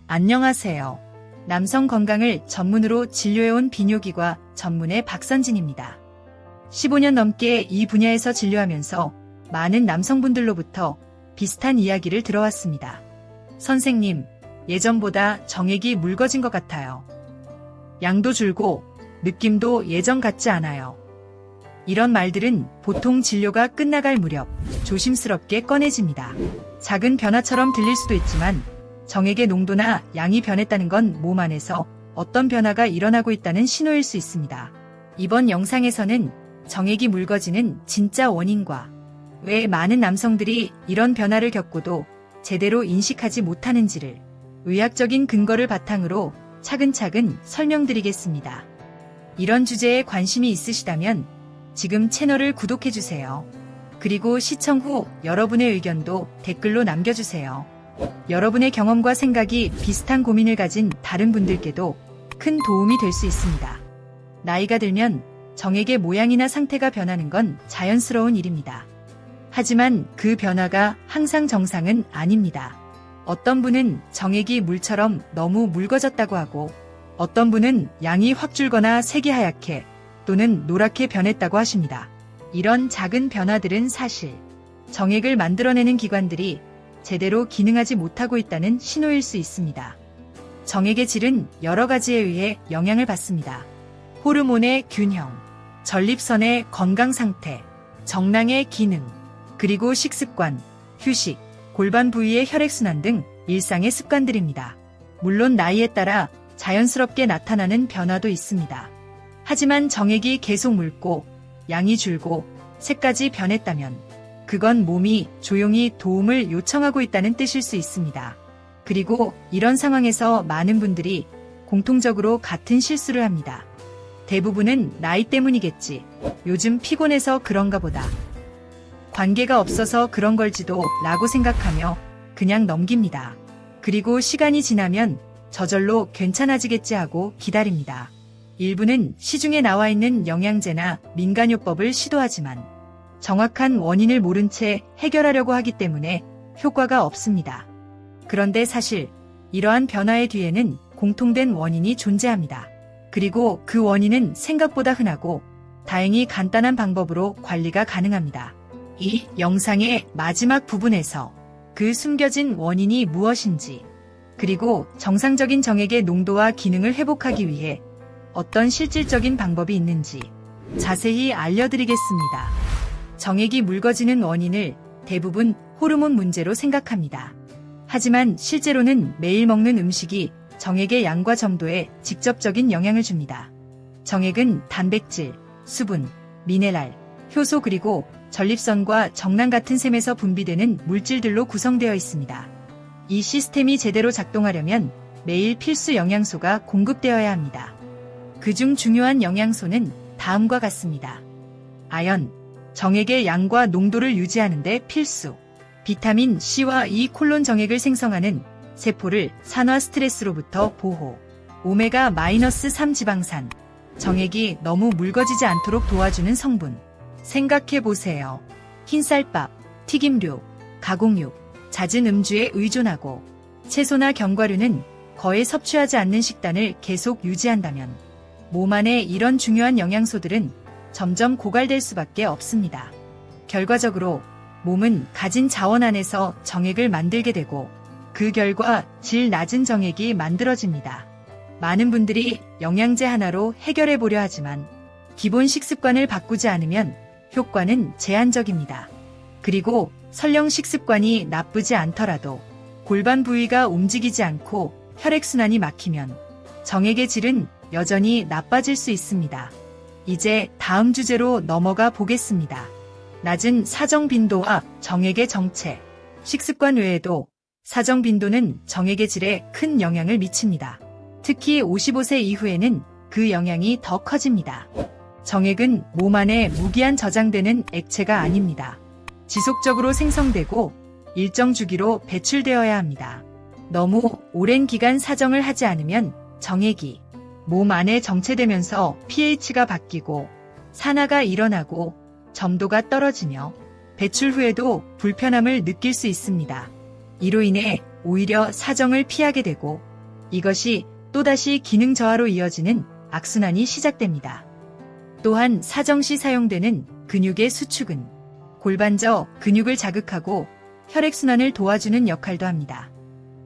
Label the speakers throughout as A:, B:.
A: 안녕하세요. 남성 건강을 전문으로 진료해온 비뇨기과 전문의 박선진입니다. 15년 넘게 이 분야에서 진료하면서 많은 남성분들로부터 비슷한 이야기를 들어왔습니다. 선생님, 예전보다 정액이 묽어진 것 같아요. 양도 줄고 느낌도 예전 같지 않아요. 이런 말들은 보통 진료가 끝나갈 무렵 조심스럽게 꺼내집니다. 작은 변화처럼 들릴 수도 있지만 정액의 농도나 양이 변했다는 건 몸 안에서 어떤 변화가 일어나고 있다는 신호일 수 있습니다. 이번 영상에서는 정액이 묽어지는 진짜 원인과 왜 많은 남성들이 이런 변화를 겪고도 제대로 인식하지 못하는지를 의학적인 근거를 바탕으로 차근차근 설명드리겠습니다. 이런 주제에 관심이 있으시다면 지금 채널을 구독해주세요. 그리고 시청 후 여러분의 의견도 댓글로 남겨주세요. 여러분의 경험과 생각이 비슷한 고민을 가진 다른 분들께도 큰 도움이 될 수 있습니다. 나이가 들면 정액의 모양이나 상태가 변하는 건 자연스러운 일입니다. 하지만 그 변화가 항상 정상은 아닙니다. 어떤 분은 정액이 물처럼 너무 묽어졌다고 하고 어떤 분은 양이 확 줄거나 색이 하얗게 또는 노랗게 변했다고 하십니다. 이런 작은 변화들은 사실 정액을 만들어내는 기관들이 제대로 기능하지 못하고 있다는 신호일 수 있습니다. 정액의 질은 여러 가지에 의해 영향을 받습니다. 호르몬의 균형, 전립선의 건강 상태, 정낭의 기능, 그리고 식습관, 휴식, 골반 부위의 혈액순환 등 일상의 습관들입니다. 물론 나이에 따라 자연스럽게 나타나는 변화도 있습니다. 하지만 정액이 계속 묽고 양이 줄고 색까지 변했다면 그건 몸이 조용히 도움을 요청하고 있다는 뜻일 수 있습니다. 그리고 이런 상황에서 많은 분들이 공통적으로 같은 실수를 합니다. 대부분은 나이 때문이겠지. 요즘 피곤해서 그런가 보다. 관계가 없어서 그런 걸지도 라고 생각하며 그냥 넘깁니다. 그리고 시간이 지나면 저절로 괜찮아지겠지 하고 기다립니다. 일부는 시중에 나와 있는 영양제나 민간요법을 시도하지만 정확한 원인을 모른 채 해결하려고 하기 때문에 효과가 없습니다. 그런데 사실 이러한 변화의 뒤에는 공통된 원인이 존재합니다. 그리고 그 원인은 생각보다 흔하고 다행히 간단한 방법으로 관리가 가능합니다. 이 영상의 마지막 부분에서 그 숨겨진 원인이 무엇인지 그리고 정상적인 정액의 농도와 기능을 회복하기 위해 어떤 실질적인 방법이 있는지 자세히 알려드리겠습니다. 정액이 묽어지는 원인을 대부분 호르몬 문제로 생각합니다. 하지만 실제로는 매일 먹는 음식이 정액의 양과 점도에 직접적인 영향을 줍니다. 정액은 단백질, 수분, 미네랄, 효소 그리고 전립선과 정낭 같은 셈에서 분비되는 물질들로 구성되어 있습니다. 이 시스템이 제대로 작동하려면 매일 필수 영양소가 공급되어야 합니다. 그중 중요한 영양소는 다음과 같습니다. 아연, 정액의 양과 농도를 유지하는 데 필수. 비타민 C와 E 콜론 정액을 생성하는 세포를 산화 스트레스로부터 보호. 오메가-3 지방산. 정액이 너무 묽어지지 않도록 도와주는 성분. 생각해보세요. 흰쌀밥, 튀김류, 가공육, 잦은 음주에 의존하고 채소나 견과류는 거의 섭취하지 않는 식단을 계속 유지한다면 몸 안에 이런 중요한 영양소들은 점점 고갈될 수밖에 없습니다. 결과적으로 몸은 가진 자원 안에서 정액을 만들게 되고 그 결과 질 낮은 정액이 만들어집니다. 많은 분들이 영양제 하나로 해결해 보려 하지만 기본 식습관을 바꾸지 않으면 효과는 제한적입니다. 그리고 설령 식습관이 나쁘지 않더라도 골반 부위가 움직이지 않고 혈액순환이 막히면 정액의 질은 여전히 나빠질 수 있습니다. 이제 다음 주제로 넘어가 보겠습니다. 낮은 사정 빈도와 정액의 정체. 식습관 외에도 사정 빈도는 정액의 질에 큰 영향을 미칩니다. 특히 55세 이후에는 그 영향이 더 커집니다. 정액은 몸 안에 무기한 저장되는 액체가 아닙니다. 지속적으로 생성되고 일정 주기로 배출되어야 합니다. 너무 오랜 기간 사정을 하지 않으면 정액이 몸 안에 정체되면서 pH가 바뀌고 산화가 일어나고 점도가 떨어지며 배출 후에도 불편함을 느낄 수 있습니다. 이로 인해 오히려 사정을 피하게 되고 이것이 또다시 기능 저하로 이어지는 악순환이 시작됩니다. 또한 사정시 사용되는 근육의 수축은 골반저 근육을 자극하고 혈액순환을 도와주는 역할도 합니다.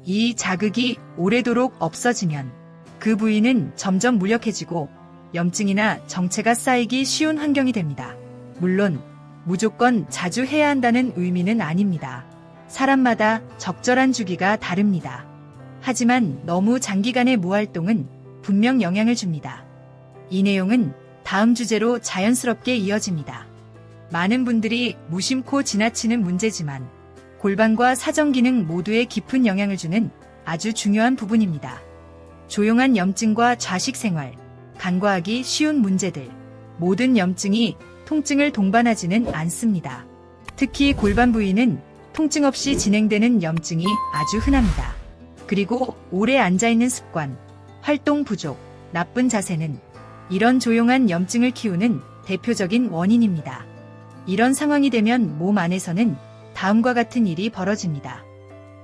A: 이 자극이 오래도록 없어지면 그 부위는 점점 무력해지고 염증이나 정체가 쌓이기 쉬운 환경이 됩니다. 물론 무조건 자주 해야 한다는 의미는 아닙니다. 사람마다 적절한 주기가 다릅니다. 하지만 너무 장기간의 무활동은 분명 영향을 줍니다. 이 내용은 다음 주제로 자연스럽게 이어집니다. 많은 분들이 무심코 지나치는 문제지만 골반과 사정 기능 모두에 깊은 영향을 주는 아주 중요한 부분입니다. 조용한 염증과 좌식 생활, 간과하기 쉬운 문제들, 모든 염증이 통증을 동반하지는 않습니다. 특히 골반 부위는 통증 없이 진행되는 염증이 아주 흔합니다. 그리고 오래 앉아있는 습관, 활동 부족, 나쁜 자세는 이런 조용한 염증을 키우는 대표적인 원인입니다. 이런 상황이 되면 몸 안에서는 다음과 같은 일이 벌어집니다.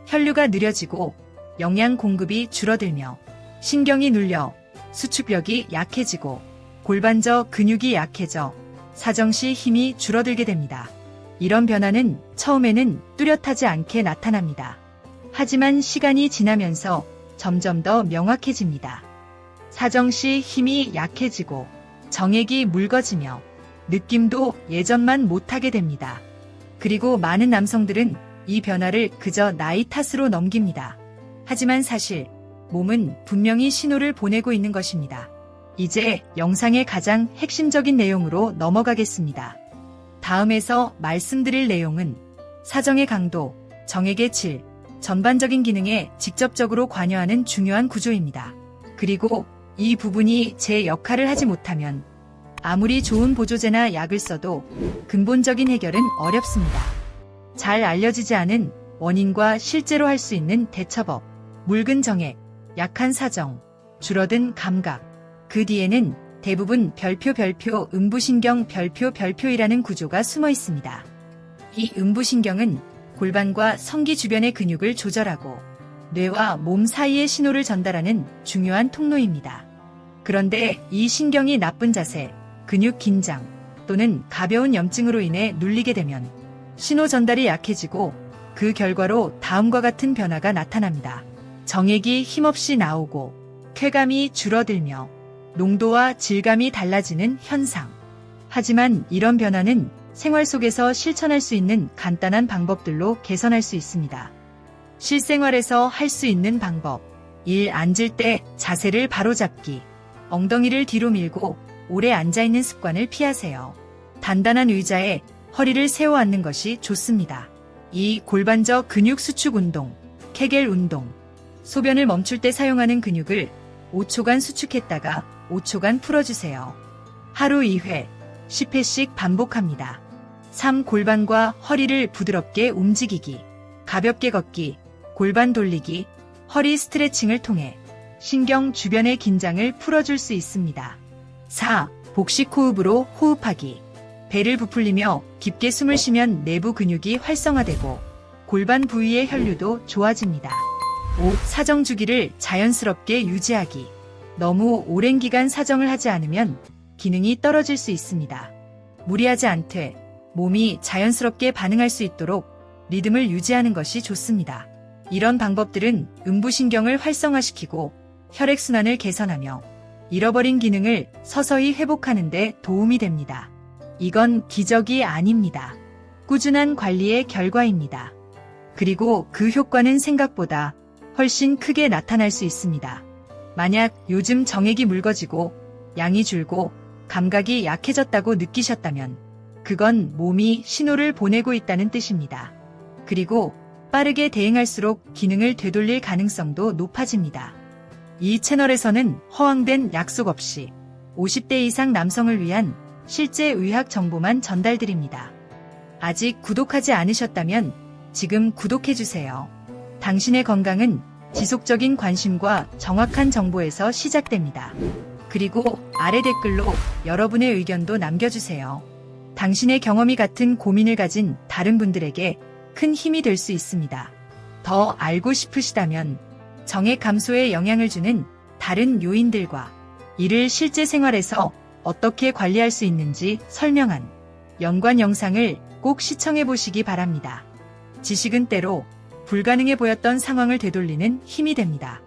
A: 혈류가 느려지고 영양 공급이 줄어들며 신경이 눌려 수축력이 약해지고 골반저 근육이 약해져 사정시 힘이 줄어들게 됩니다. 이런 변화는 처음에는 뚜렷하지 않게 나타납니다. 하지만 시간이 지나면서 점점 더 명확해집니다. 사정시 힘이 약해지고 정액이 묽어지며 느낌도 예전만 못하게 됩니다. 그리고 많은 남성들은 이 변화를 그저 나이 탓으로 넘깁니다. 하지만 사실 몸은 분명히 신호를 보내고 있는 것입니다. 이제 영상의 가장 핵심적인 내용으로 넘어가겠습니다. 다음에서 말씀드릴 내용은 사정의 강도, 정액의 질, 전반적인 기능에 직접적으로 관여하는 중요한 구조입니다. 그리고 이 부분이 제 역할을 하지 못하면 아무리 좋은 보조제나 약을 써도 근본적인 해결은 어렵습니다. 잘 알려지지 않은 원인과 실제로 할 수 있는 대처법, 묽은 정액, 약한 사정, 줄어든 감각, 그 뒤에는 대부분 별표 음부신경 별표이라는 구조가 숨어 있습니다. 이 음부신경은 골반과 성기 주변의 근육을 조절하고 뇌와 몸 사이의 신호를 전달하는 중요한 통로입니다. 그런데 이 신경이 나쁜 자세, 근육 긴장 또는 가벼운 염증으로 인해 눌리게 되면 신호 전달이 약해지고 그 결과로 다음과 같은 변화가 나타납니다. 정액이 힘없이 나오고 쾌감이 줄어들며 농도와 질감이 달라지는 현상. 하지만 이런 변화는 생활 속에서 실천할 수 있는 간단한 방법들로 개선할 수 있습니다. 실생활에서 할 수 있는 방법. 1. 앉을 때 자세를 바로잡기. 엉덩이를 뒤로 밀고 오래 앉아있는 습관을 피하세요. 단단한 의자에 허리를 세워 앉는 것이 좋습니다. 2. 골반저 근육 수축 운동. 케겔 운동. 소변을 멈출 때 사용하는 근육을 5초간 수축했다가 5초간 풀어주세요. 하루 2회, 10회씩 반복합니다. 3. 골반과 허리를 부드럽게 움직이기. 가볍게 걷기, 골반 돌리기, 허리 스트레칭을 통해 신경 주변의 긴장을 풀어줄 수 있습니다. 4. 복식 호흡으로 호흡하기. 배를 부풀리며 깊게 숨을 쉬면 내부 근육이 활성화되고 골반 부위의 혈류도 좋아집니다. 5. 사정 주기를 자연스럽게 유지하기. 너무 오랜 기간 사정을 하지 않으면 기능이 떨어질 수 있습니다. 무리하지 않되 몸이 자연스럽게 반응할 수 있도록 리듬을 유지하는 것이 좋습니다. 이런 방법들은 음부신경을 활성화시키고 혈액순환을 개선하며 잃어버린 기능을 서서히 회복하는 데 도움이 됩니다. 이건 기적이 아닙니다. 꾸준한 관리의 결과입니다. 그리고 그 효과는 생각보다 훨씬 크게 나타날 수 있습니다. 만약 요즘 정액이 묽어지고 양이 줄고 감각이 약해졌다고 느끼셨다면 그건 몸이 신호를 보내고 있다는 뜻입니다. 그리고 빠르게 대응할수록 기능을 되돌릴 가능성도 높아집니다. 이 채널에서는 허황된 약속 없이 50대 이상 남성을 위한 실제 의학 정보만 전달드립니다. 아직 구독하지 않으셨다면 지금 구독해주세요. 당신의 건강은 지속적인 관심과 정확한 정보에서 시작됩니다. 그리고 아래 댓글로 여러분의 의견도 남겨주세요. 당신의 경험이 같은 고민을 가진 다른 분들에게 큰 힘이 될 수 있습니다. 더 알고 싶으시다면 정액 감소에 영향을 주는 다른 요인들과 이를 실제 생활에서 어떻게 관리할 수 있는지 설명한 연관 영상을 꼭 시청해 보시기 바랍니다. 지식은 때로 불가능해 보였던 상황을 되돌리는 힘이 됩니다.